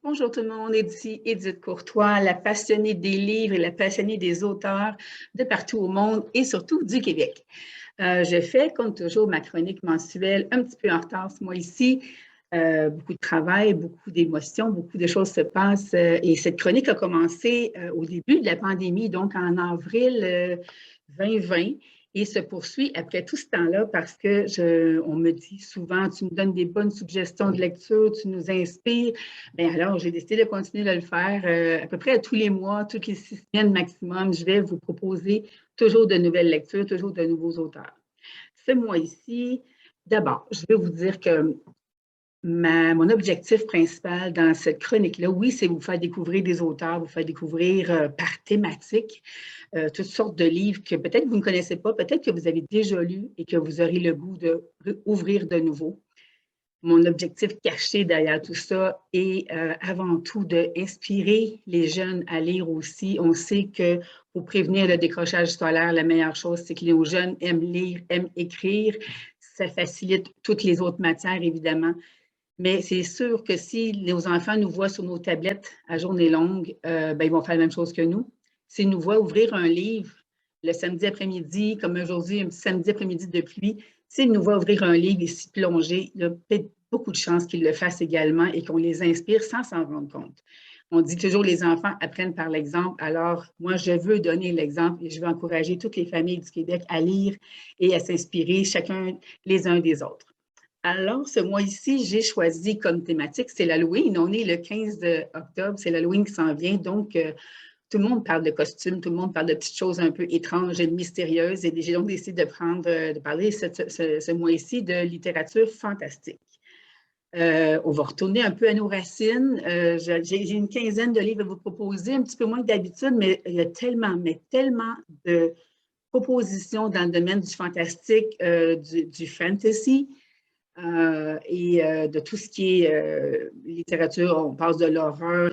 Bonjour tout le monde, ici Édith Courtois, la passionnée des livres et la passionnée des auteurs de partout au monde et surtout du Québec. Je fais, comme toujours, ma chronique mensuelle un petit peu en retard ce mois-ci. Beaucoup de travail, beaucoup d'émotions, beaucoup de choses se passent. Et cette chronique a commencé au début de la pandémie, donc en avril 2020. Et se poursuit après tout ce temps-là parce que on me dit souvent, tu me donnes des bonnes suggestions de lecture, tu nous inspires. Bien, alors, j'ai décidé de continuer de le faire à peu près tous les mois, toutes les 6 semaines maximum. Je vais vous proposer toujours de nouvelles lectures, toujours de nouveaux auteurs. Ce mois-ci, d'abord, je vais vous dire que mon objectif principal dans cette chronique-là, oui, c'est vous faire découvrir des auteurs, vous faire découvrir par thématique toutes sortes de livres que peut-être vous ne connaissez pas, peut-être que vous avez déjà lus et que vous aurez le goût d'ouvrir de nouveau. Mon objectif caché derrière tout ça est avant tout d'inspirer les jeunes à lire aussi. On sait que pour prévenir le décrochage scolaire, la meilleure chose, c'est que les jeunes aiment lire, aiment écrire. Ça facilite toutes les autres matières, évidemment. Mais c'est sûr que si nos enfants nous voient sur nos tablettes à journée longue, ben, ils vont faire la même chose que nous. S'ils nous voient ouvrir un livre le samedi après-midi, comme aujourd'hui, un samedi après-midi de pluie, s'ils nous voient ouvrir un livre et s'y plonger, il y a peut-être beaucoup de chances qu'ils le fassent également et qu'on les inspire sans s'en rendre compte. On dit toujours les enfants apprennent par l'exemple. Alors, moi, je veux donner l'exemple et je veux encourager toutes les familles du Québec à lire et à s'inspirer chacun les uns des autres. Alors, ce mois-ci, j'ai choisi comme thématique, c'est l'Halloween. On est le 15 octobre, c'est l'Halloween qui s'en vient. Donc, tout le monde parle de costumes, tout le monde parle de petites choses un peu étranges et mystérieuses. Et j'ai donc décidé de parler ce mois-ci de littérature fantastique. On va retourner un peu à nos racines. J'ai une quinzaine de livres à vous proposer, un petit peu moins que d'habitude, mais il y a tellement de propositions dans le domaine du fantastique, du fantasy. De tout ce qui est littérature, on passe de l'horreur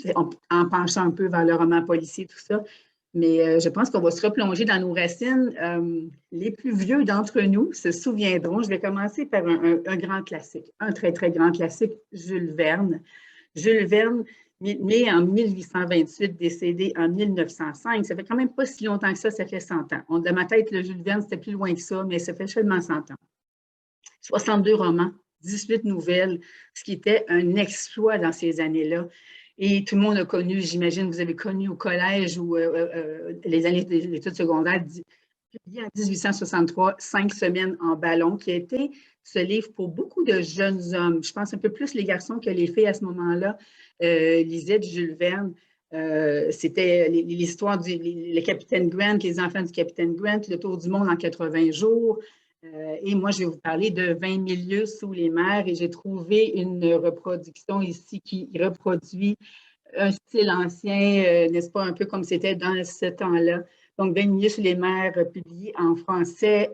en penchant un peu vers le roman policier, tout ça. Mais je pense qu'on va se replonger dans nos racines. Les plus vieux d'entre nous se souviendront. Je vais commencer par un grand classique, un très, très grand classique, Jules Verne. Jules Verne, né en 1828, décédé en 1905. Ça fait quand même pas si longtemps que ça fait 100 ans. De ma tête, le Jules Verne, c'était plus loin que ça, mais ça fait seulement 100 ans. 62 romans, 18 nouvelles, ce qui était un exploit dans ces années-là. Et tout le monde a connu, j'imagine, vous avez connu au collège ou les années d'études secondaires, publié en 1863, 5 semaines en ballon, qui a été ce livre pour beaucoup de jeunes hommes. Je pense un peu plus les garçons que les filles à ce moment-là lisaient du Jules Verne. C'était l'histoire du capitaine Grant, les enfants du capitaine Grant, le tour du monde en 80 jours. Et moi, je vais vous parler de 20 000 lieues sous les mers et j'ai trouvé une reproduction ici qui reproduit un style ancien, n'est-ce pas, un peu comme c'était dans ce temps-là. Donc, 20 000 lieues sous les mers, publié en français,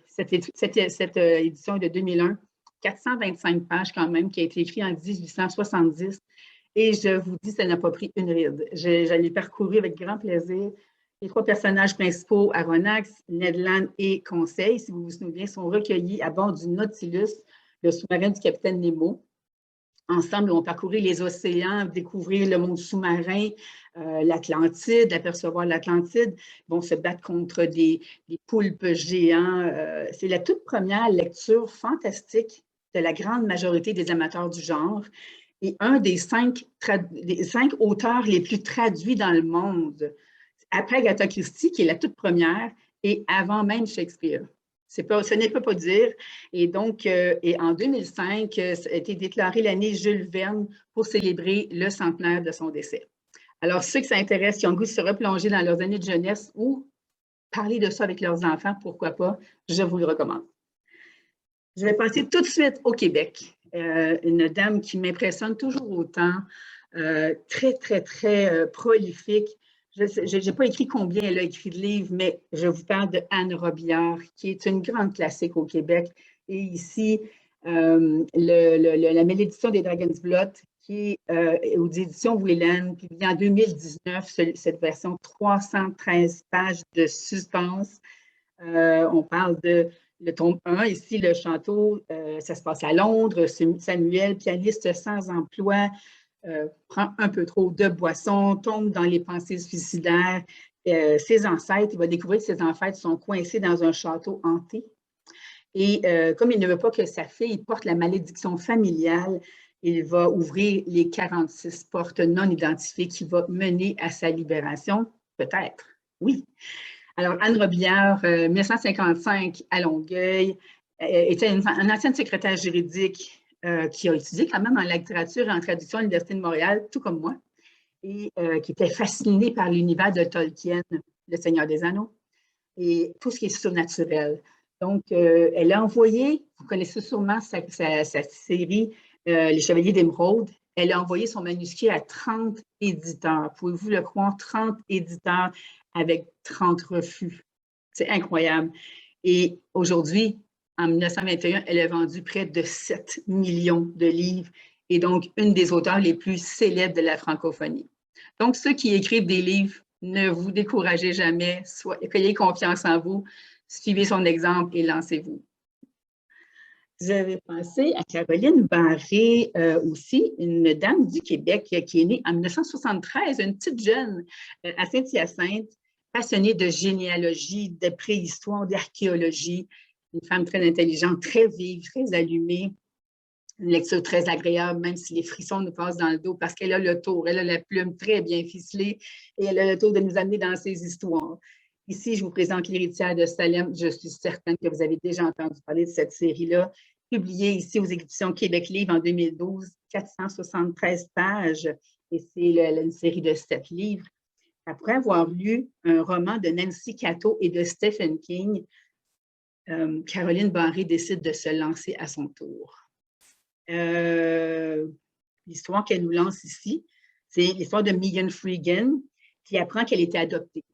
cette édition de 2001, 425 pages quand même, qui a été écrite en 1870. Et je vous dis, ça n'a pas pris une ride. Je l'ai parcouru avec grand plaisir. Les 3 personnages principaux, Aronnax, Ned Land et Conseil, si vous vous souvenez, sont recueillis à bord du Nautilus, le sous-marin du capitaine Nemo. Ensemble, ils ont parcouru les océans, découvrir le monde sous-marin, l'Atlantide, apercevoir l'Atlantide. Ils vont se battre contre des poulpes géants. C'est la toute première lecture fantastique de la grande majorité des amateurs du genre et un des 5 auteurs les plus traduits dans le monde. Après Agatha Christie, qui est la toute première, et avant même Shakespeare. Ce n'est pas dire. Et donc, en 2005, ça a été déclaré l'année Jules Verne pour célébrer le centenaire de son décès. Alors, ceux qui s'intéressent, qui ont le goût de se replonger dans leurs années de jeunesse ou parler de ça avec leurs enfants, pourquoi pas, je vous le recommande. Je vais passer tout de suite au Québec. Une dame qui m'impressionne toujours autant, très, très, très prolifique. Je n'ai pas écrit combien elle a écrit de livres, mais je vous parle de Anne Robillard, qui est une grande classique au Québec. Et ici, la Malédiction des Dragon's Blood, qui est aux éditions Whelan, publiée en 2019, cette version 313 pages de suspense. On parle le tome 1, ici, le château, ça se passe à Londres. Samuel, pianiste sans emploi, prend un peu trop de boissons, tombe dans les pensées suicidaires. Ses ancêtres, il va découvrir que ses ancêtres sont coincés dans un château hanté. Et comme il ne veut pas que sa fille porte la malédiction familiale, il va ouvrir les 46 portes non identifiées qui vont mener à sa libération, peut-être, oui. Alors, Anne Robillard, 1955 à Longueuil, était une ancienne secrétaire juridique qui a étudié quand même en littérature et en traduction à l'Université de Montréal, tout comme moi, et qui était fascinée par l'univers de Tolkien, Le Seigneur des Anneaux, et tout ce qui est surnaturel. Donc, elle a envoyé, vous connaissez sûrement sa série Les Chevaliers d'Émeraude, elle a envoyé son manuscrit à 30 éditeurs. Pouvez-vous le croire, 30 éditeurs avec 30 refus. C'est incroyable. Et aujourd'hui, en 1921, elle a vendu près de 7 millions de livres et donc une des auteurs les plus célèbres de la francophonie. Donc, ceux qui écrivent des livres, ne vous découragez jamais, ayez confiance en vous, suivez son exemple et lancez-vous. J'avais pensé à Caroline Barré aussi, une dame du Québec qui est née en 1973, une petite jeune à Saint-Hyacinthe, passionnée de généalogie, de préhistoire, d'archéologie, une femme très intelligente, très vive, très allumée, une lecture très agréable, même si les frissons nous passent dans le dos, parce qu'elle a le tour, elle a la plume très bien ficelée et elle a le tour de nous amener dans ses histoires. Ici, je vous présente L'héritière de Salem. Je suis certaine que vous avez déjà entendu parler de cette série-là, publiée ici aux éditions Québec Livre en 2012, 473 pages, et c'est une série de 7 livres. Après avoir lu un roman de Nancy Cato et de Stephen King, Caroline Barré décide de se lancer à son tour. L'histoire qu'elle nous lance ici, c'est l'histoire de Megan Freegan qui apprend qu'elle était adoptée.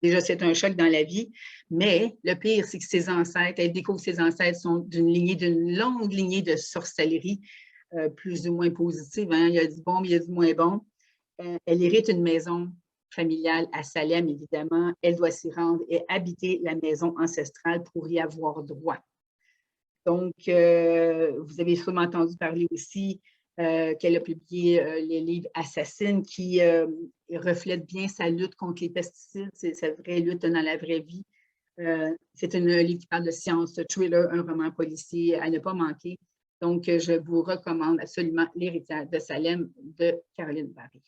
Déjà, c'est un choc dans la vie, mais le pire, c'est que ses ancêtres, elle découvre que ses ancêtres sont d'une longue lignée de sorcellerie, plus ou moins positive. Hein? Il y a du bon, mais il y a du moins bon. Elle hérite une maison familiale à Salem, évidemment. Elle doit s'y rendre et habiter la maison ancestrale pour y avoir droit. Donc, vous avez sûrement entendu parler aussi qu'elle a publié les livres Assassines qui reflètent bien sa lutte contre les pesticides, c'est sa vraie lutte dans la vraie vie. C'est un livre qui parle de science, thriller, un roman policier à ne pas manquer. Donc, je vous recommande absolument L'héritière de Salem de Caroline Barré.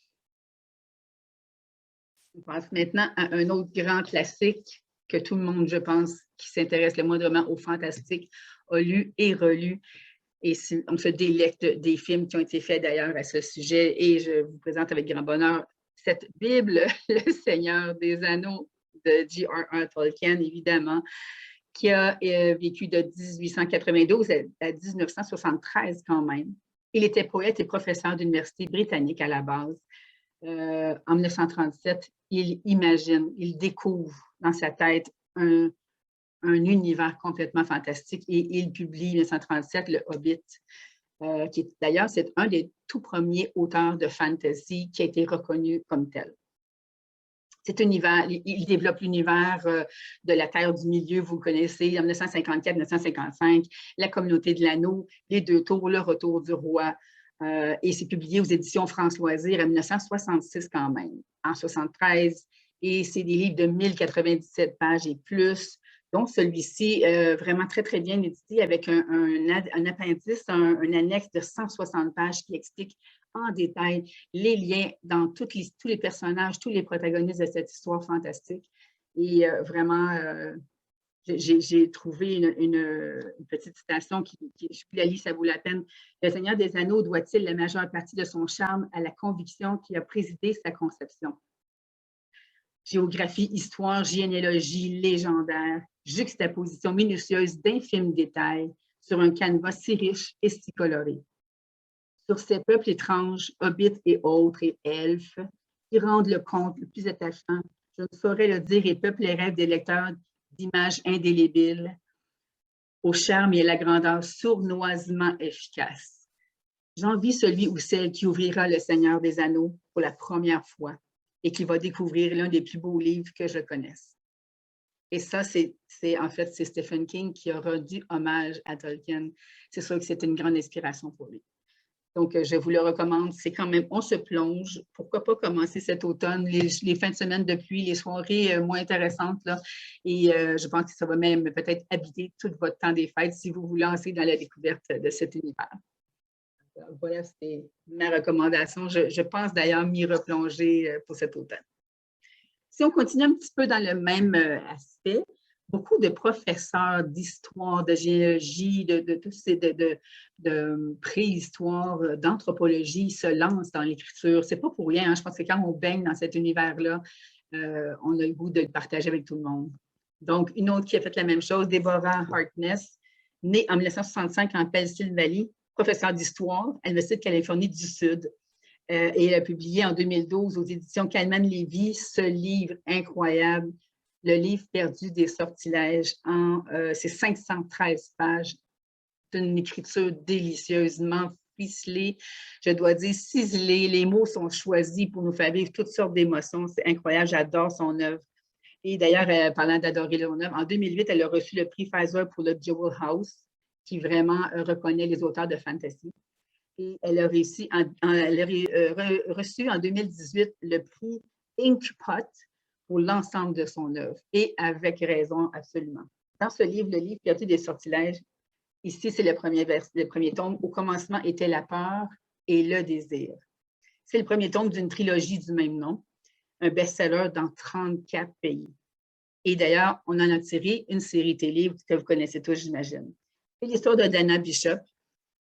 On passe maintenant à un autre grand classique que tout le monde, je pense, qui s'intéresse le moindrement au fantastique, a lu et relu. Et on se délecte des films qui ont été faits d'ailleurs à ce sujet. Et je vous présente avec grand bonheur cette Bible, Le Seigneur des Anneaux de J.R.R. Tolkien, évidemment, qui a vécu de 1892 à 1973 quand même. Il était poète et professeur d'université britannique à la base. En 1937, il imagine, il découvre dans sa tête un univers complètement fantastique et il publie en 1937 Le Hobbit, qui est d'ailleurs, c'est un des tout premiers auteurs de fantasy qui a été reconnu comme tel. Cet univers, il développe l'univers de la Terre du Milieu, vous le connaissez, en 1954-1955, La Communauté de l'Anneau, Les Deux Tours, Le Retour du Roi, et c'est publié aux éditions France Loisirs en 1966 quand même, en 1973, et c'est des livres de 1097 pages et plus, donc celui-ci, vraiment très, très bien édité avec un appendice, un annexe de 160 pages qui explique en détail les liens dans tous les personnages, tous les protagonistes de cette histoire fantastique. Et vraiment, j'ai trouvé une petite citation qui, je vous la lis, ça vaut la peine. Le Seigneur des Anneaux doit-il la majeure partie de son charme à la conviction qui a présidé sa conception? Géographie, histoire, généalogie, légendaire, juxtaposition minutieuse d'infimes détails sur un canevas si riche et si coloré. Sur ces peuples étranges, hobbits et autres et elfes, qui rendent le conte le plus attachant, je ne saurais le dire et peuple les rêves des lecteurs d'images indélébiles, au charme et à la grandeur sournoisement efficace. J'envie celui ou celle qui ouvrira Le Seigneur des Anneaux pour la première fois et qui va découvrir l'un des plus beaux livres que je connaisse. Et ça, en fait, c'est Stephen King qui a rendu hommage à Tolkien. C'est sûr que c'est une grande inspiration pour lui. Donc, je vous le recommande. C'est quand même, on se plonge. Pourquoi pas commencer cet automne, les fins de semaine de pluie, les soirées moins intéressantes, là. Et je pense que ça va même peut-être habiter tout votre temps des fêtes si vous vous lancez dans la découverte de cet univers. Alors, voilà, c'était ma recommandation. Je pense d'ailleurs m'y replonger pour cet automne. Si on continue un petit peu dans le même aspect, beaucoup de professeurs d'histoire, de géologie, de préhistoire, d'anthropologie se lancent dans l'écriture. Ce n'est pas pour rien, hein. Je pense que quand on baigne dans cet univers-là, on a le goût de le partager avec tout le monde. Donc, une autre qui a fait la même chose, Deborah Harkness, née en 1965 en Pennsylvanie, professeure d'histoire à l'Université de Californie du Sud. Et elle a publié en 2012 aux éditions Calman-Lévy ce livre incroyable, Le livre perdu des sortilèges, c'est 513 pages d'une écriture délicieusement ficelée, je dois dire ciselée. Les mots sont choisis pour nous faire vivre toutes sortes d'émotions. C'est incroyable, j'adore son œuvre. Et d'ailleurs, parlant d'adorer son œuvre, en 2008, elle a reçu le prix Pfizer pour le Jewel House, qui vraiment reconnaît les auteurs de fantasy. Et elle a reçu en 2018 le prix Inkpot pour l'ensemble de son œuvre, et avec raison, absolument. Dans ce livre, le livre perdu des sortilèges, ici, c'est le premier tome. Au commencement était la peur et le désir. C'est le premier tome d'une trilogie du même nom, un best-seller dans 34 pays. Et d'ailleurs, on en a tiré une série télé que vous connaissez tous, j'imagine. C'est l'histoire de Dana Bishop,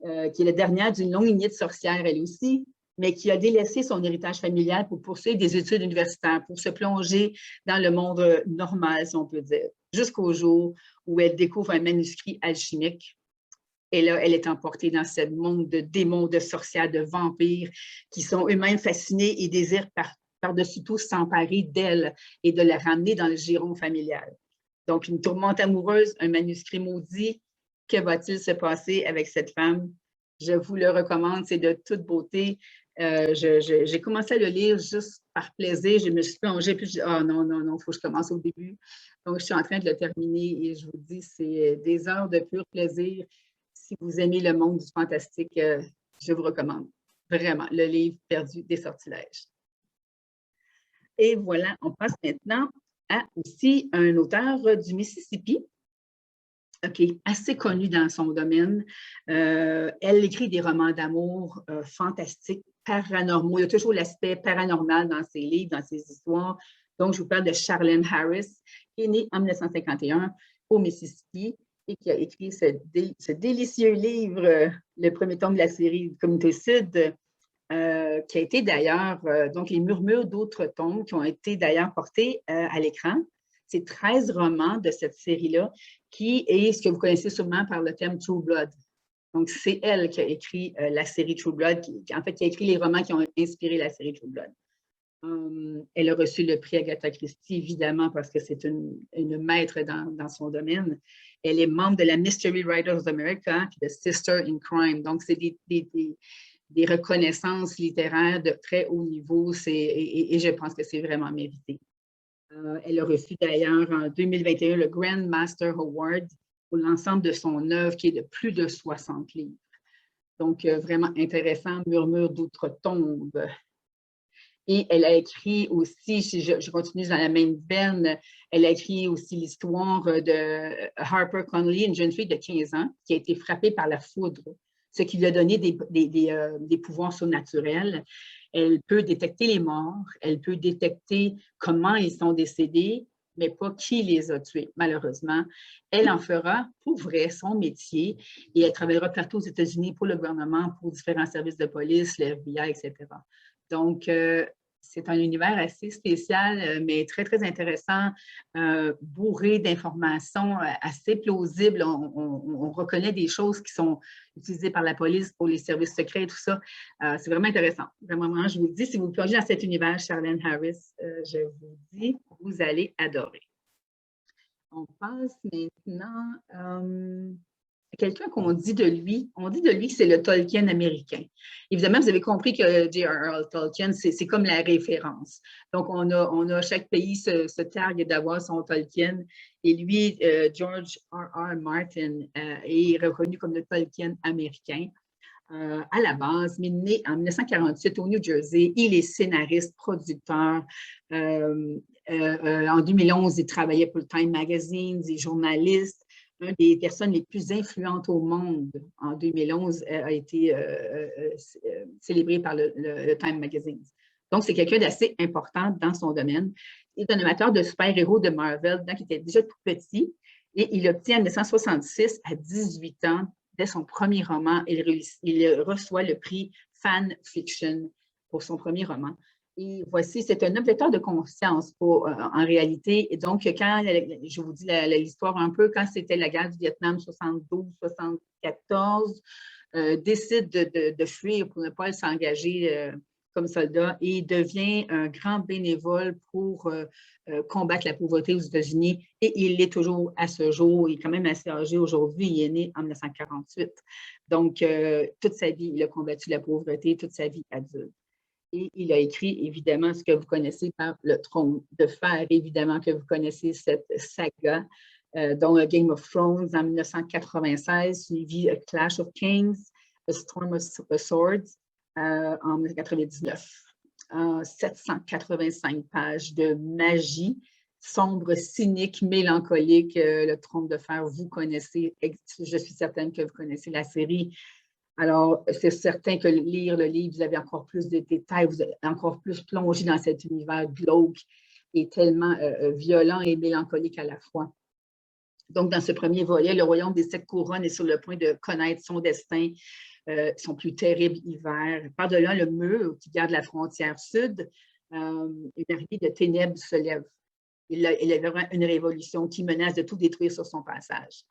qui est la dernière d'une longue lignée de sorcières, elle aussi, mais qui a délaissé son héritage familial pour poursuivre des études universitaires, pour se plonger dans le monde normal, si on peut dire, jusqu'au jour où elle découvre un manuscrit alchimique. Et là, elle est emportée dans ce monde de démons, de sorcières, de vampires, qui sont eux-mêmes fascinés et désirent par-dessus tout s'emparer d'elle et de la ramener dans le giron familial. Donc, une tourmente amoureuse, un manuscrit maudit. Que va-t-il se passer avec cette femme? Je vous le recommande, c'est de toute beauté. J'ai commencé à le lire juste par plaisir. Je me suis plongée, puis je dis, ah non, non, non, il faut que je commence au début. Donc, je suis en train de le terminer et je vous dis, c'est des heures de pur plaisir. Si vous aimez le monde du fantastique, je vous recommande vraiment le livre perdu des sortilèges. Et voilà, on passe maintenant à aussi un auteur du Mississippi, qui est assez connue dans son domaine. Elle écrit des romans d'amour fantastiques, paranormaux. Il y a toujours l'aspect paranormal dans ses livres, dans ses histoires. Donc, je vous parle de Charlene Harris, qui est née en 1951 au Mississippi et qui a écrit ce délicieux livre, le premier tome de la série Communauté Sud, qui a été d'ailleurs, donc les murmures d'autres tomes qui ont été d'ailleurs portés à l'écran. C'est 13 romans de cette série-là, qui est ce que vous connaissez sûrement par le thème True Blood. Donc, c'est elle qui a écrit la série True Blood, qui a écrit les romans qui ont inspiré la série True Blood. Elle a reçu le prix Agatha Christie, évidemment, parce que c'est une maître dans son domaine. Elle est membre de la Mystery Writers of America, puis de Sister in Crime. Donc, c'est des reconnaissances littéraires de très haut niveau, et je pense que c'est vraiment mérité. Elle a reçu d'ailleurs en 2021 le Grand Master Award pour l'ensemble de son œuvre, qui est de plus de 60 livres. Donc, vraiment intéressant, Murmure d'outre-tombe. Et elle a écrit aussi, je continue dans la même veine, elle a écrit aussi l'histoire de Harper Conley, une jeune fille de 15 ans qui a été frappée par la foudre, ce qui lui a donné des pouvoirs surnaturels. Elle peut détecter les morts, elle peut détecter comment ils sont décédés, mais pas qui les a tués, malheureusement. Elle en fera pour vrai son métier et elle travaillera partout aux États-Unis pour le gouvernement, pour différents services de police, le FBI, etc. Donc, c'est un univers assez spécial, mais très, très intéressant, bourré d'informations, assez plausibles. On reconnaît des choses qui sont utilisées par la police pour les services secrets et tout ça. C'est vraiment intéressant. Vraiment, je vous le dis, si vous plongez dans cet univers, Charlene Harris, je vous dis, vous allez adorer. On passe maintenant quelqu'un qu'on dit de lui, on dit de lui que c'est le Tolkien américain. Évidemment, vous avez compris que J.R.R. Tolkien, c'est comme la référence. Donc, chaque pays se targue d'avoir son Tolkien. Et lui, George R.R. Martin, est reconnu comme le Tolkien américain. À la base, mais né en 1948 au New Jersey. Il est scénariste, producteur. En 2011, il travaillait pour le Time Magazine, il est journaliste. Une des personnes les plus influentes au monde en 2011 a été célébré par le Time Magazine. Donc, c'est quelqu'un d'assez important dans son domaine. Il est un amateur de super-héros de Marvel, donc il était déjà tout petit. Et il obtient en 1966, à 18 ans, dès son premier roman, il reçoit le prix Fan Fiction pour son premier roman. Et voici, c'est un vecteur de conscience en réalité. Et donc, quand, je vous dis l'histoire un peu, quand c'était la guerre du Vietnam 72-74, décide de fuir pour ne pas s'engager comme soldat et devient un grand bénévole pour combattre la pauvreté aux États-Unis. Et il l'est toujours à ce jour. Il est quand même assez âgé aujourd'hui. Il est né en 1948. Donc, toute sa vie, il a combattu la pauvreté, toute sa vie adulte. Et il a écrit, évidemment, ce que vous connaissez par le Trône de Fer, évidemment que vous connaissez cette saga, dont Game of Thrones en 1996, suivi A Clash of Kings, A Storm of Swords en 1999. 785 pages de magie, sombre, cynique, mélancolique. Le Trône de Fer, vous connaissez, je suis certaine que vous connaissez la série. Alors, c'est certain que lire le livre, vous avez encore plus de détails, vous êtes encore plus plongé dans cet univers glauque et tellement violent et mélancolique à la fois. Donc, dans ce premier volet, le royaume des 7 couronnes est sur le point de connaître son destin, son plus terrible hiver. Par-delà le mur qui garde la frontière sud, une armée de ténèbres se lève. Il y a vraiment une révolution qui menace de tout détruire sur son passage.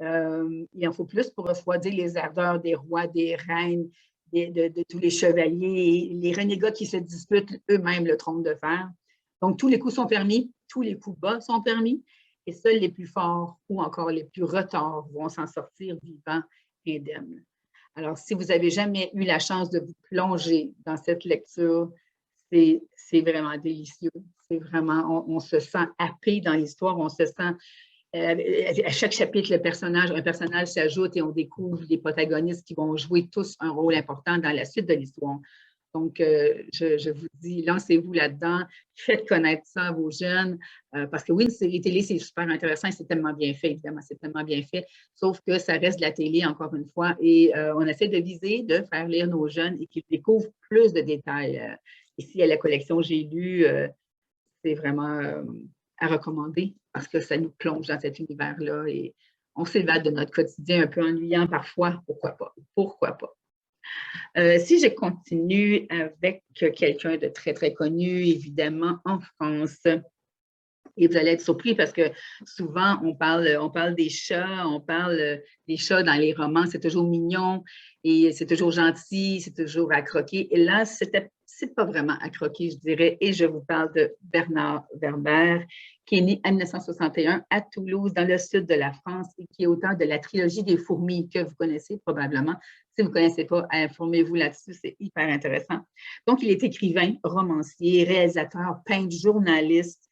Il en faut plus pour refroidir les ardeurs des rois, des reines, de tous les chevaliers, et les renégats qui se disputent eux-mêmes le trône de fer. Donc, tous les coups sont permis, tous les coups bas sont permis, et seuls les plus forts ou encore les plus retards vont s'en sortir vivants, indemnes. Alors, si vous n'avez jamais eu la chance de vous plonger dans cette lecture, c'est vraiment délicieux. C'est vraiment, on se sent happé dans l'histoire, on se sent... à chaque chapitre, un personnage s'ajoute et on découvre des protagonistes qui vont jouer tous un rôle important dans la suite de l'histoire. Donc, je vous dis, lancez-vous là-dedans, faites connaître ça à vos jeunes, parce que oui, une série télé, c'est super intéressant et c'est tellement bien fait, évidemment, c'est tellement bien fait, sauf que ça reste de la télé, encore une fois, et on essaie de viser, de faire lire nos jeunes et qu'ils découvrent plus de détails. Ici, à la collection J'ai lu, c'est vraiment à recommander parce que ça nous plonge dans cet univers-là et on s'évade de notre quotidien un peu ennuyant parfois. Pourquoi pas? Pourquoi pas? Si je continue avec quelqu'un de très, très connu, évidemment, en France, et vous allez être surpris parce que souvent, on parle des chats, on parle des chats dans les romans, c'est toujours mignon et c'est toujours gentil, c'est toujours à croquer. Et là, c'est pas vraiment à croquer, je dirais. Et je vous parle de Bernard Werber, qui est né en 1961 à Toulouse, dans le sud de la France, et qui est auteur de la trilogie des fourmis, que vous connaissez probablement. Si vous ne connaissez pas, informez-vous là-dessus, c'est hyper intéressant. Donc, il est écrivain, romancier, réalisateur, peintre, journaliste.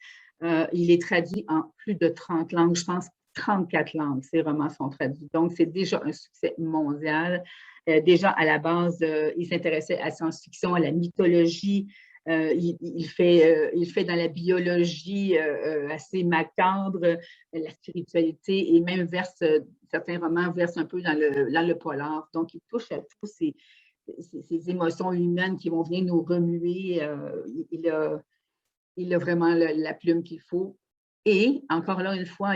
Il est traduit en plus de 30 langues, je pense 34 langues, ses romans sont traduits. Donc, c'est déjà un succès mondial. Déjà, à la base, il s'intéressait à la science-fiction, à la mythologie. Il fait dans la biologie assez macabre, la spiritualité, et même certains romans versent un peu dans le polar. Donc, il touche à tous ces émotions humaines qui vont venir nous remuer. Il a vraiment la plume qu'il faut. Et, encore là, une fois,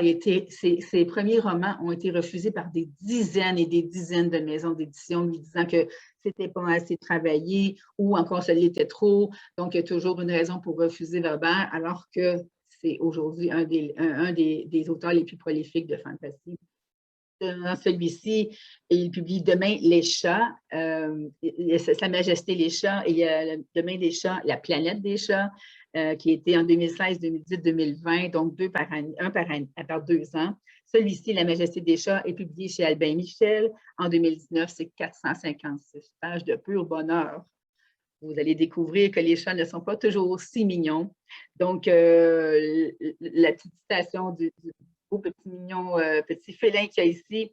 ses premiers romans ont été refusés par des dizaines et des dizaines de maisons d'édition lui disant que c'était pas assez travaillé ou encore ça l'était trop. Donc, il y a toujours une raison pour refuser Werber, alors que c'est aujourd'hui un des auteurs les plus prolifiques de fantasy. Dans celui-ci, il publie Demain les chats, Sa Majesté les chats, et il y a Demain les chats, La planète des chats, qui était en 2016, 2018, 2020, donc un par 2 ans. Celui-ci, La Majesté des chats, est publié chez Albin Michel. En 2019, c'est 456 pages de pur bonheur. Vous allez découvrir que les chats ne sont pas toujours aussi mignons. Donc, la petite citation du beau petit mignon, petit félin qu'il y a ici.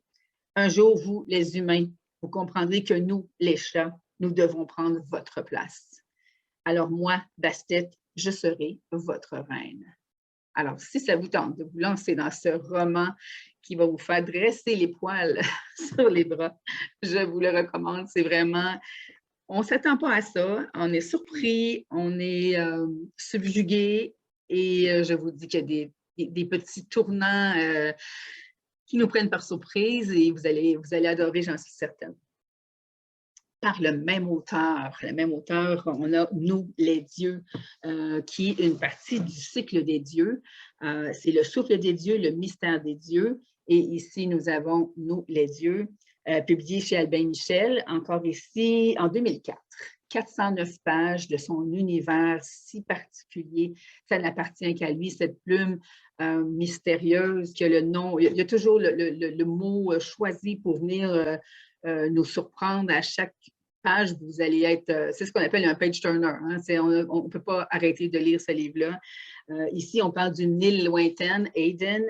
Un jour, vous, les humains, vous comprendrez que nous, les chats, nous devons prendre votre place. Alors moi, Bastet, je serai votre reine. Alors, si ça vous tente de vous lancer dans ce roman qui va vous faire dresser les poils sur les bras, je vous le recommande. C'est vraiment, on ne s'attend pas à ça, on est surpris, on est subjugué et je vous dis qu'il y a des petits tournants qui nous prennent par surprise et vous allez adorer, j'en suis certaine. Par le même auteur, on a Nous, les dieux, qui est une partie du cycle des dieux. C'est le souffle des dieux, le mystère des dieux. Et ici, nous avons Nous, les dieux, publié chez Albin Michel, encore ici en 2004. 409 pages de son univers si particulier. Ça n'appartient qu'à lui, cette plume mystérieuse qui a le nom. Il y a toujours le mot choisi pour venir nous surprendre à chaque page. Vous allez être, c'est ce qu'on appelle un page turner. Hein, on ne peut pas arrêter de lire ce livre-là. Ici, on parle d'une île lointaine, Aden,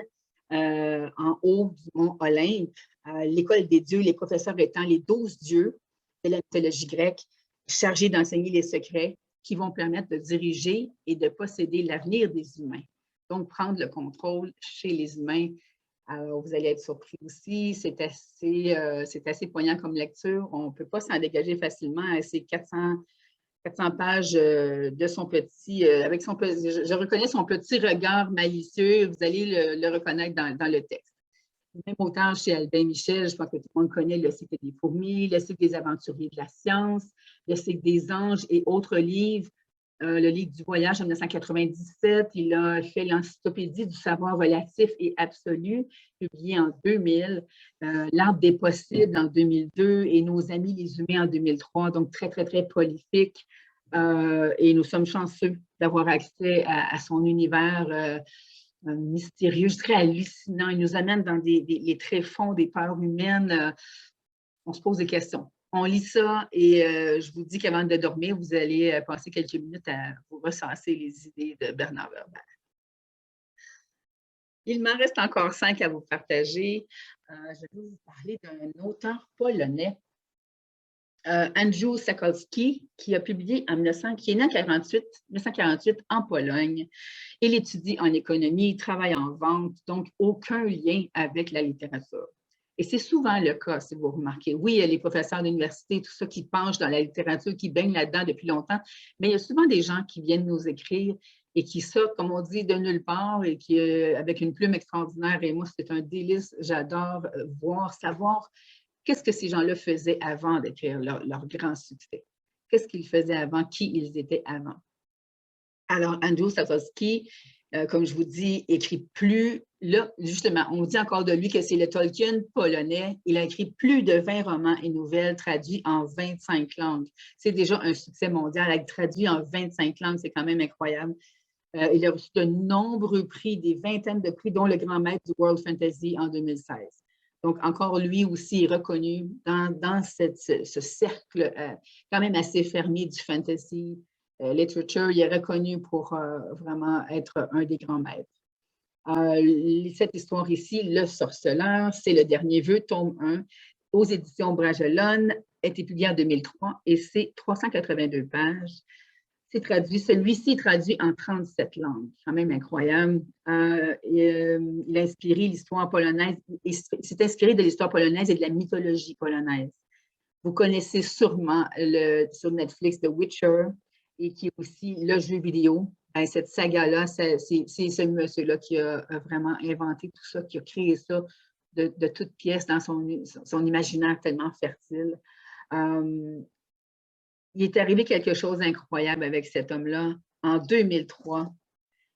en haut du mont Olympe. L'école des dieux, les professeurs étant les 12 dieux de la mythologie grecque, chargés d'enseigner les secrets qui vont permettre de diriger et de posséder l'avenir des humains. Donc, prendre le contrôle chez les humains. Alors, vous allez être surpris aussi. C'est assez poignant comme lecture. On ne peut pas s'en dégager facilement. C'est 400 pages de son petit, avec son, je reconnais son petit regard malicieux. Vous allez le reconnaître dans le texte. Même autant chez Albin Michel, je pense que tout le monde connaît Le cycle des fourmis, Le cycle des aventuriers de la science, Le cycle des anges et autres livres. Le livre du voyage en 1997, il a fait l'encyclopédie du savoir relatif et absolu, publié en 2000, L'arbre des possibles en 2002 et Nos amis les humains en 2003, donc très, très, très prolifique. Et nous sommes chanceux d'avoir accès à son univers mystérieux, je dirais hallucinant. Il nous amène dans les tréfonds des peurs humaines. On se pose des questions. On lit ça et je vous dis qu'avant de dormir, vous allez passer quelques minutes à vous recenser les idées de Bernard Werber. Il m'en reste encore 5 à vous partager. Je vais vous parler d'un auteur polonais, Andrzej Sapkowski, qui a publié en 1948 en Pologne. Il étudie en économie, il travaille en vente, donc aucun lien avec la littérature. Et c'est souvent le cas, si vous remarquez. Oui, il y a les professeurs d'université, tout ça qui penchent dans la littérature, qui baignent là-dedans depuis longtemps, mais il y a souvent des gens qui viennent nous écrire et qui sortent, comme on dit, de nulle part et qui, avec une plume extraordinaire. Et moi, c'est un délice. J'adore savoir qu'est-ce que ces gens-là faisaient avant d'écrire leur grand succès. Qu'est-ce qu'ils faisaient avant, qui ils étaient avant. Alors, Andrzej Sapkowski, comme je vous dis, écrit plus, là, justement, on dit encore de lui que c'est le Tolkien polonais. Il a écrit plus de 20 romans et nouvelles traduits en 25 langues. C'est déjà un succès mondial. Être traduit en 25 langues, c'est quand même incroyable. Il a reçu de nombreux prix, des vingtaines de prix, dont le grand maître du World Fantasy en 2016. Donc, encore lui aussi est reconnu dans ce cercle quand même assez fermé du fantasy literature. Il est reconnu pour vraiment être un des grands maîtres. Cette histoire ici, Le Sorceleur, c'est le dernier vœu, tome 1, aux éditions Bragelonne, a été publié en 2003 et c'est 382 pages. C'est traduit, celui-ci est traduit en 37 langues, quand même incroyable. Il a inspiré l'histoire polonaise, s'est inspiré de l'histoire polonaise et de la mythologie polonaise. Vous connaissez sûrement sur Netflix The Witcher et qui est aussi le jeu vidéo. Ben, cette saga-là, c'est ce monsieur-là qui a vraiment inventé tout ça, qui a créé ça de toutes pièces dans son imaginaire tellement fertile. Il est arrivé quelque chose d'incroyable avec cet homme-là. En 2003,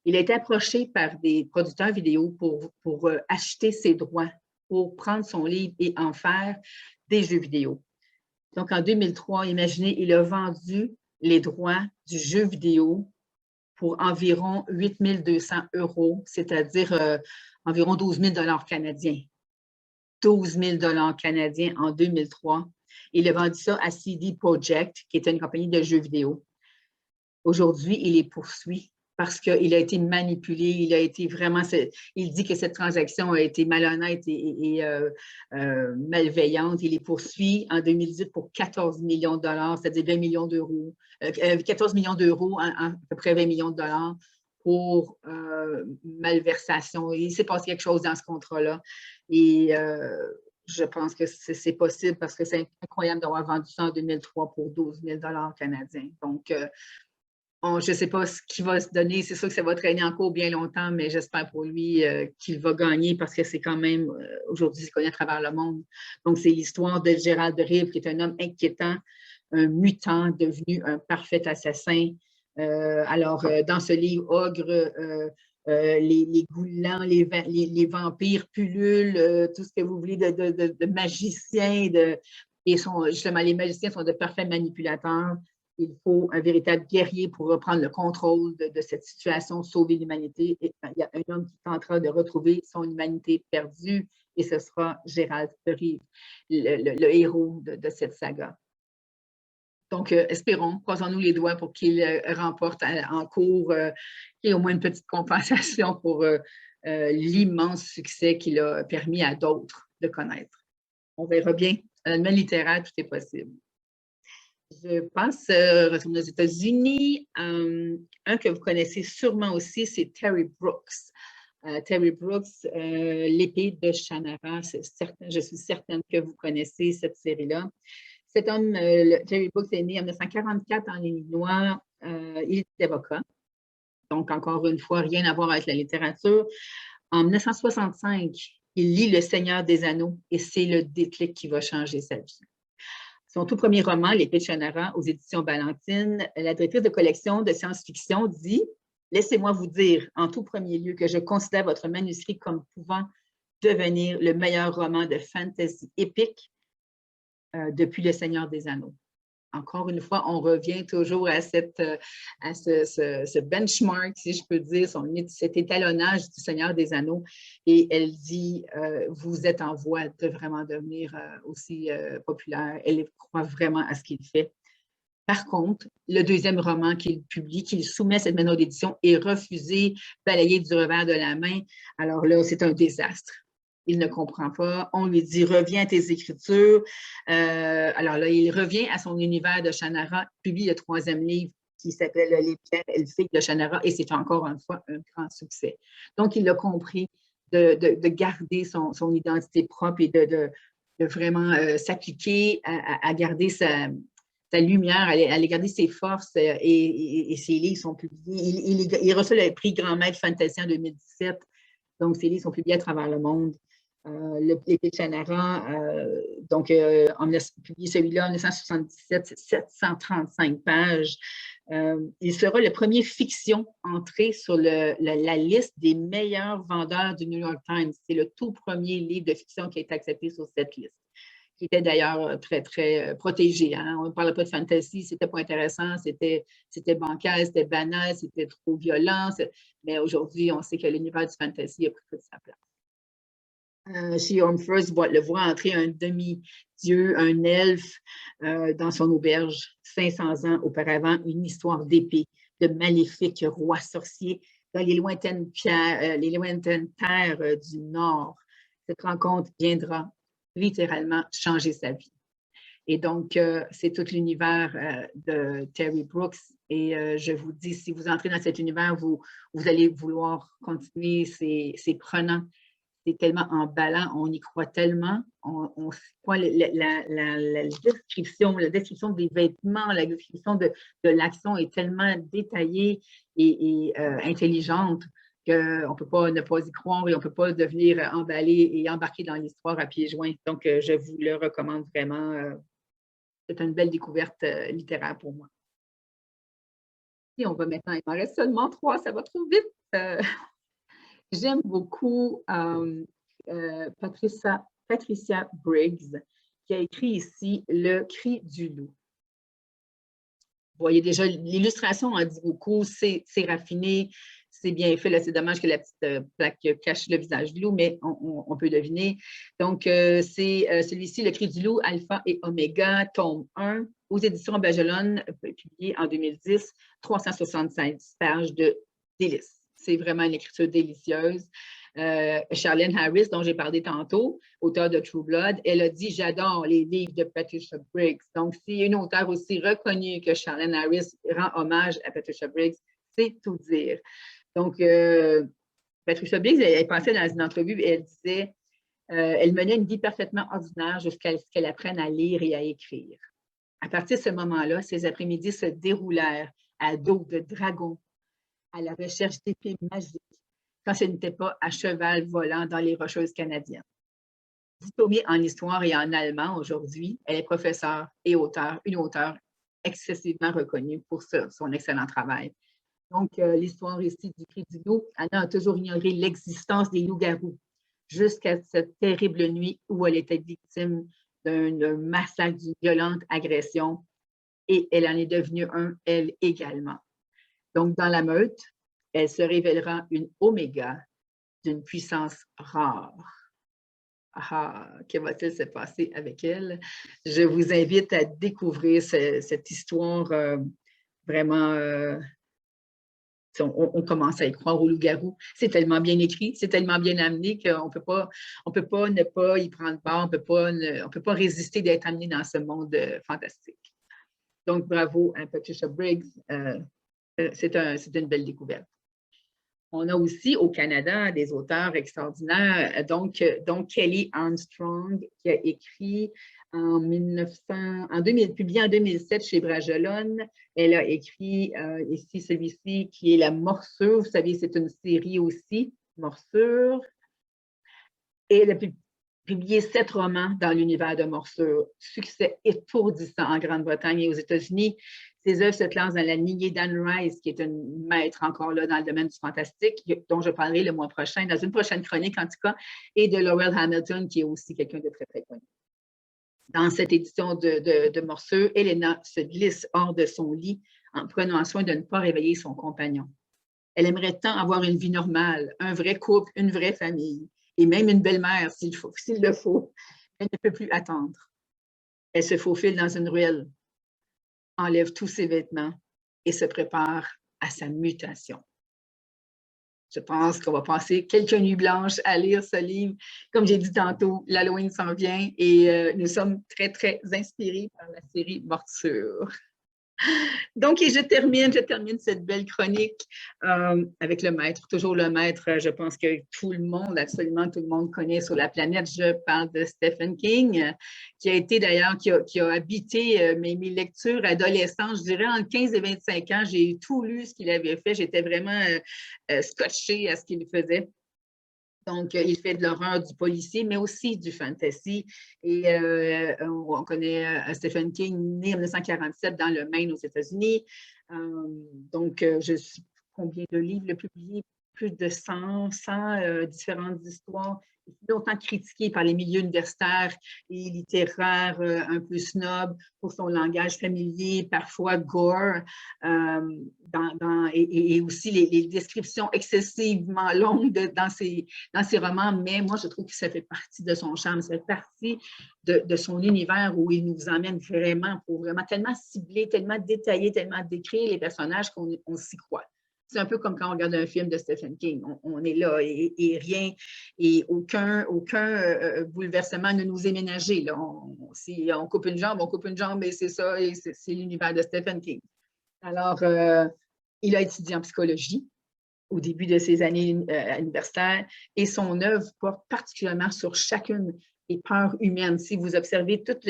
il a été approché par des producteurs vidéo pour acheter ses droits, pour prendre son livre et en faire des jeux vidéo. Donc, en 2003, imaginez, il a vendu les droits du jeu vidéo pour environ 8 200 €, c'est-à-dire environ 12 000 canadiens. 12 000 canadiens en 2003. Il a vendu ça à CD Projekt, qui était une compagnie de jeux vidéo. Aujourd'hui, il les poursuit parce qu'il a été manipulé, il a été vraiment, il dit que cette transaction a été malhonnête et malveillante. Il les poursuit en 2018 pour 14 millions de dollars, c'est-à-dire 20 millions d'euros, 14 millions d'euros, à peu près 20 millions de dollars pour malversation. Il s'est passé quelque chose dans ce contrat-là. Et je pense que c'est possible parce que c'est incroyable d'avoir vendu ça en 2003 pour 12 000 canadiens. Donc, je ne sais pas ce qu'il va se donner. C'est sûr que ça va traîner encore bien longtemps, mais j'espère pour lui qu'il va gagner parce que c'est quand même, aujourd'hui, il connaît à travers le monde. Donc, c'est l'histoire de Gérald de Rive, qui est un homme inquiétant, un mutant devenu un parfait assassin. Dans ce livre, Ogre, les goulans, les vampires pullulent, tout ce que vous voulez de magiciens. Justement, les magiciens sont de parfaits manipulateurs. Il faut un véritable guerrier pour reprendre le contrôle de cette situation, sauver l'humanité. Et il y a un homme qui tentera de retrouver son humanité perdue, et ce sera Gérald de Rive, le héros de cette saga. Donc, espérons, croisons-nous les doigts pour qu'il remporte en cours et au moins une petite compensation pour l'immense succès qu'il a permis à d'autres de connaître. On verra bien. Dans le domaine littéraire, tout est possible. Je pense, retourner aux États-Unis. Un que vous connaissez sûrement aussi, c'est Terry Brooks. Terry Brooks, L'épée de Shannara. Je suis certaine que vous connaissez cette série-là. Cet homme, Terry Brooks, est né en 1944 en Illinois. Il est avocat. Donc, encore une fois, rien à voir avec la littérature. En 1965, il lit Le Seigneur des Anneaux et c'est le déclic qui va changer sa vie. Son tout premier roman, L'épée de Shannara, aux éditions Ballantine, la directrice de collection de science-fiction dit « Laissez-moi vous dire, en tout premier lieu, que je considère votre manuscrit comme pouvant devenir le meilleur roman de fantasy épique depuis Le Seigneur des Anneaux. » Encore une fois, on revient toujours à ce benchmark, si je peux dire, cet étalonnage du Seigneur des Anneaux. Et elle dit, vous êtes en voie de vraiment devenir aussi populaire. Elle croit vraiment à ce qu'il fait. Par contre, le deuxième roman qu'il publie, qu'il soumet à cette maison d'édition, est refusé, balayé du revers de la main. Alors là, c'est un désastre. Il ne comprend pas. On lui dit « Reviens à tes écritures ». Alors là, il revient à son univers de Shannara, publie le troisième livre qui s'appelle « Les pierres elfiques de Shannara » et c'est encore une fois un grand succès. Donc, il a compris de garder son identité propre et de vraiment s'appliquer à garder sa lumière, à garder ses forces et ses livres sont publiés. Il reçoit le prix Grand Maître Fantasy en 2017. Donc, ces livres sont publiés à travers le monde. L'épée de Shannara, on a publié celui-là en 1977, c'est 735 pages. Il sera le premier fiction entré sur la liste des meilleurs vendeurs du New York Times. C'est le tout premier livre de fiction qui a été accepté sur cette liste, qui était d'ailleurs très, très protégé. Hein? On ne parlait pas de fantasy, c'était pas intéressant, c'était bancal, c'était banal, c'était trop violent. Mais aujourd'hui, on sait que l'univers du fantasy a pris toute sa place. Chez Holmfirst le voit entrer un demi-dieu, un elfe dans son auberge 500 ans auparavant, une histoire d'épée, de maléfiques rois sorciers dans les lointaines terres du Nord. Cette rencontre viendra littéralement changer sa vie. Et donc, c'est tout l'univers de Terry Brooks. Et je vous dis, si vous entrez dans cet univers, vous allez vouloir continuer. C'est prenant. C'est tellement emballant, on y croit tellement, on croit la description des vêtements, la description de l'action est tellement détaillée et intelligente qu'on ne peut pas ne pas y croire et on ne peut pas devenir emballé et embarqué dans l'histoire à pieds joints. Donc, je vous le recommande vraiment. C'est une belle découverte littéraire pour moi. Et on va maintenant, il m'en reste seulement 3, ça va trop vite. J'aime beaucoup Patricia Briggs, qui a écrit ici « Le cri du loup ». Vous voyez déjà, l'illustration en dit beaucoup, c'est raffiné, c'est bien fait. C'est dommage que la petite plaque cache le visage du loup, mais on peut deviner. Donc, c'est celui-ci, Le Cri du loup, Alpha et Oméga, tome 1, aux éditions Bagelone, publié en 2010, 376 pages de délices. C'est vraiment une écriture délicieuse. Charlene Harris, dont j'ai parlé tantôt, auteure de True Blood, elle a dit « J'adore les livres de Patricia Briggs ». Donc, si une auteure aussi reconnue que Charlene Harris rend hommage à Patricia Briggs, c'est tout dire. Donc, Patricia Briggs, elle pensait dans une entrevue, elle disait elle menait une vie parfaitement ordinaire jusqu'à ce qu'elle apprenne à lire et à écrire. À partir de ce moment-là, ses après-midi se déroulèrent à dos de dragons, à la recherche d'épées magiques, quand ce n'était pas à cheval volant dans les Rocheuses canadiennes. Diplômée en histoire et en allemand aujourd'hui, elle est professeure et auteure, une auteure excessivement reconnue pour son excellent travail. Donc, l'histoire ici du Cri du loup, Anna a toujours ignoré l'existence des loups-garous jusqu'à cette terrible nuit où elle était victime d'un massacre, d'une violente agression, et elle en est devenue un, elle également. Donc, dans la meute, elle se révélera une oméga d'une puissance rare. Ah, que va-t-il se passer avec elle? Je vous invite à découvrir cette histoire vraiment... on commence à y croire au loup-garou. C'est tellement bien écrit, c'est tellement bien amené qu'on peut pas ne pas y prendre part, on peut pas résister d'être amené dans ce monde fantastique. Donc, bravo à Patricia Briggs. C'est une belle découverte. On a aussi au Canada des auteurs extraordinaires, donc Kelly Armstrong qui a écrit publié en 2007 chez Bragelonne. Elle a écrit ici celui-ci qui est La Morsure. Vous savez, c'est une série aussi, Morsure. Et elle a publié 7 romans dans l'univers de Morsure. Succès étourdissant en Grande-Bretagne et aux États-Unis. Ses œuvres se classent dans la lignée d'Anne Rice, qui est une maître encore là dans le domaine du fantastique, dont je parlerai le mois prochain, dans une prochaine chronique en tout cas, et de Laurel Hamilton, qui est aussi quelqu'un de très, très connu. Dans cette édition de Morsure, Helena se glisse hors de son lit en prenant soin de ne pas réveiller son compagnon. Elle aimerait tant avoir une vie normale, un vrai couple, une vraie famille, et même une belle-mère s'il le faut. Elle ne peut plus attendre. Elle se faufile dans une ruelle, enlève tous ses vêtements et se prépare à sa mutation. Je pense qu'on va passer quelques nuits blanches à lire ce livre. Comme j'ai dit tantôt, l'Halloween s'en vient et nous sommes très, très inspirés par la série Morsure. Donc, et je termine cette belle chronique avec le maître. Toujours le maître, je pense que tout le monde, absolument tout le monde connaît sur la planète. Je parle de Stephen King, qui a été d'ailleurs, qui a habité mes lectures adolescentes. Je dirais entre 15 et 25 ans, j'ai tout lu ce qu'il avait fait. J'étais vraiment scotchée à ce qu'il faisait. Donc, il fait de l'horreur, du policier, mais aussi du fantasy. Et on connaît Stephen King, né en 1947 dans le Maine aux États-Unis. Donc, je suis combien de livres il a publié? Plus de 100 différentes histoires. Il est longtemps critiqué par les milieux universitaires et littéraires un peu snob pour son langage familier, parfois gore, et aussi les descriptions excessivement longues dans ses romans, mais moi, je trouve que ça fait partie de son charme, ça fait partie de son univers où il nous emmène vraiment pour vraiment tellement cibler, tellement détailler, tellement décrire les personnages qu'on s'y croit. C'est un peu comme quand on regarde un film de Stephen King. On est là et rien, et aucun bouleversement ne nous est ménagé. Là. Si on coupe une jambe, et c'est ça, et c'est l'univers de Stephen King. Alors, il a étudié en psychologie au début de ses années universitaires et son œuvre porte particulièrement sur chacune des peurs humaines. Si vous observez toutes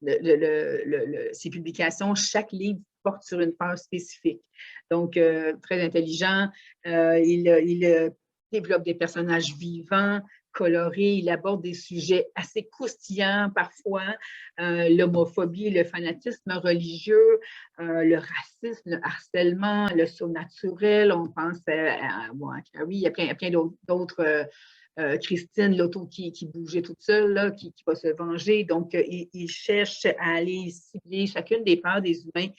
ses publications, chaque livre porte sur une peur spécifique. Donc, très intelligent. Il développe des personnages vivants, colorés. Il aborde des sujets assez croustillants parfois, l'homophobie, le fanatisme religieux, le racisme, le harcèlement, le surnaturel. On pense à Carrie, il y a plein d'autres. Christine, l'auto qui bougeait toute seule, là, qui va se venger. Donc, il cherche à aller cibler chacune des peurs des humains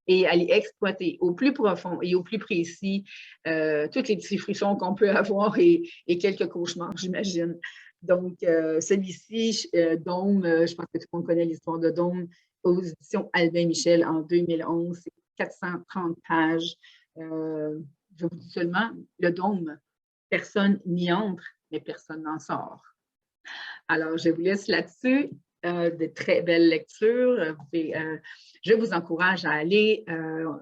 et aller exploiter au plus profond et au plus précis tous les petits frissons qu'on peut avoir et quelques cauchemars, j'imagine. Donc, celui-ci, Dôme, je pense que tout le monde connaît l'histoire de Dôme, aux éditions Albin Michel en 2011, c'est 430 pages. Je vous dis seulement, le Dôme, personne n'y entre, mais personne n'en sort. Alors, je vous laisse là-dessus. De très belles lectures. Je vous encourage à aller,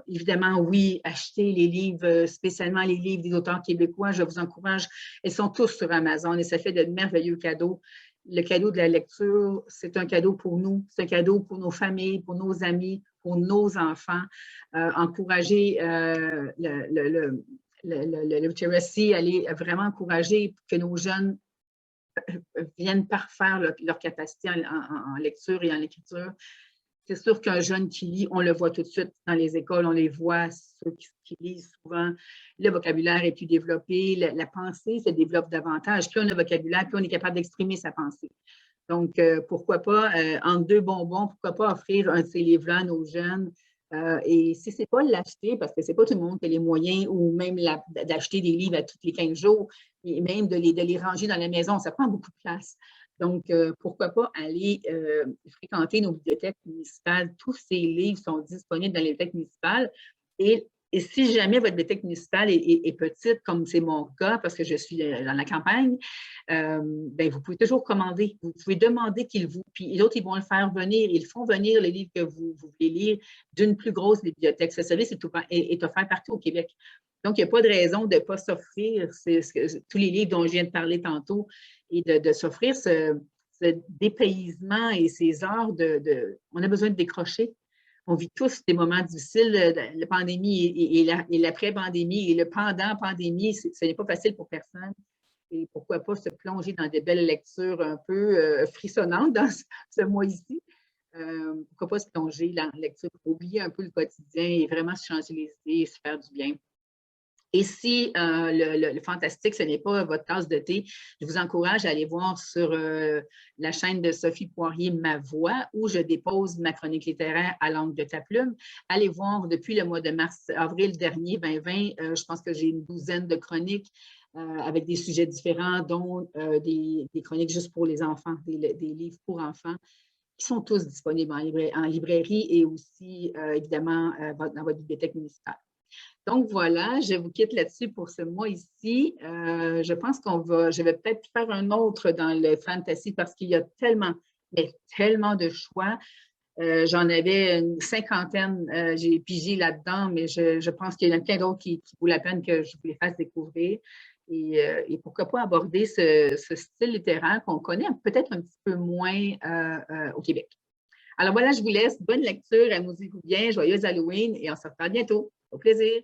évidemment, oui, acheter les livres, spécialement les livres des auteurs québécois. Je vous encourage. Ils sont tous sur Amazon et ça fait de merveilleux cadeaux. Le cadeau de la lecture, c'est un cadeau pour nous, c'est un cadeau pour nos familles, pour nos amis, pour nos enfants. Encourager le literacy, aller vraiment encourager que nos jeunes viennent parfaire leur capacité en lecture et en écriture. C'est sûr qu'un jeune qui lit, on le voit tout de suite dans les écoles, on les voit, ceux qui lisent souvent, le vocabulaire est plus développé, la pensée se développe davantage. Plus on a le vocabulaire, plus on est capable d'exprimer sa pensée. Donc, pourquoi pas, entre deux bonbons, pourquoi pas offrir un de ces livres-là à nos jeunes. Et si ce n'est pas l'acheter, parce que ce n'est pas tout le monde qui a les moyens, ou même d'acheter des livres à tous les 15 jours, et même de les ranger dans la maison, ça prend beaucoup de place. Donc, pourquoi pas aller fréquenter nos bibliothèques municipales. Tous ces livres sont disponibles dans les bibliothèques municipales. Et si jamais votre bibliothèque municipale est petite, comme c'est mon cas, parce que je suis dans la campagne, ben, vous pouvez toujours commander. Vous pouvez demander qu'ils vous... Puis les autres, ils vont le faire venir. Ils font venir les livres que vous voulez lire d'une plus grosse bibliothèque. Ce service est offert partout au Québec. Donc, il n'y a pas de raison de ne pas s'offrir tous les livres dont je viens de parler tantôt et de s'offrir ce dépaysement et ces heures on a besoin de décrocher. On vit tous des moments difficiles, la pandémie et l'après-pandémie et le pendant-pandémie, ce n'est pas facile pour personne. Et pourquoi pas se plonger dans des belles lectures un peu frissonnantes dans ce mois-ci. Pourquoi pas se plonger dans la lecture pour oublier un peu le quotidien et vraiment se changer les idées et se faire du bien. Et si le fantastique, ce n'est pas votre tasse de thé, je vous encourage à aller voir sur la chaîne de Sophie Poirier, Ma Voix, où je dépose ma chronique littéraire à l'encre de ta plume. Allez voir depuis le mois de avril dernier, 2020, je pense que j'ai une douzaine de chroniques avec des sujets différents, dont des chroniques juste pour les enfants, des livres pour enfants, qui sont tous disponibles en librairie et aussi, évidemment, dans votre bibliothèque municipale. Donc voilà, je vous quitte là-dessus pour ce mois ici. Je pense je vais peut-être faire un autre dans le fantasy parce qu'il y a tellement, mais tellement de choix. J'en avais une cinquantaine, j'ai pigé là-dedans, mais je pense qu'il y en a plein d'autres qui vaut la peine que je vous les fasse découvrir. Et pourquoi pas aborder ce style littéraire qu'on connaît peut-être un petit peu moins au Québec. Alors voilà, je vous laisse. Bonne lecture, amusez-vous bien, joyeuse Halloween et on se reparle bientôt. Au plaisir.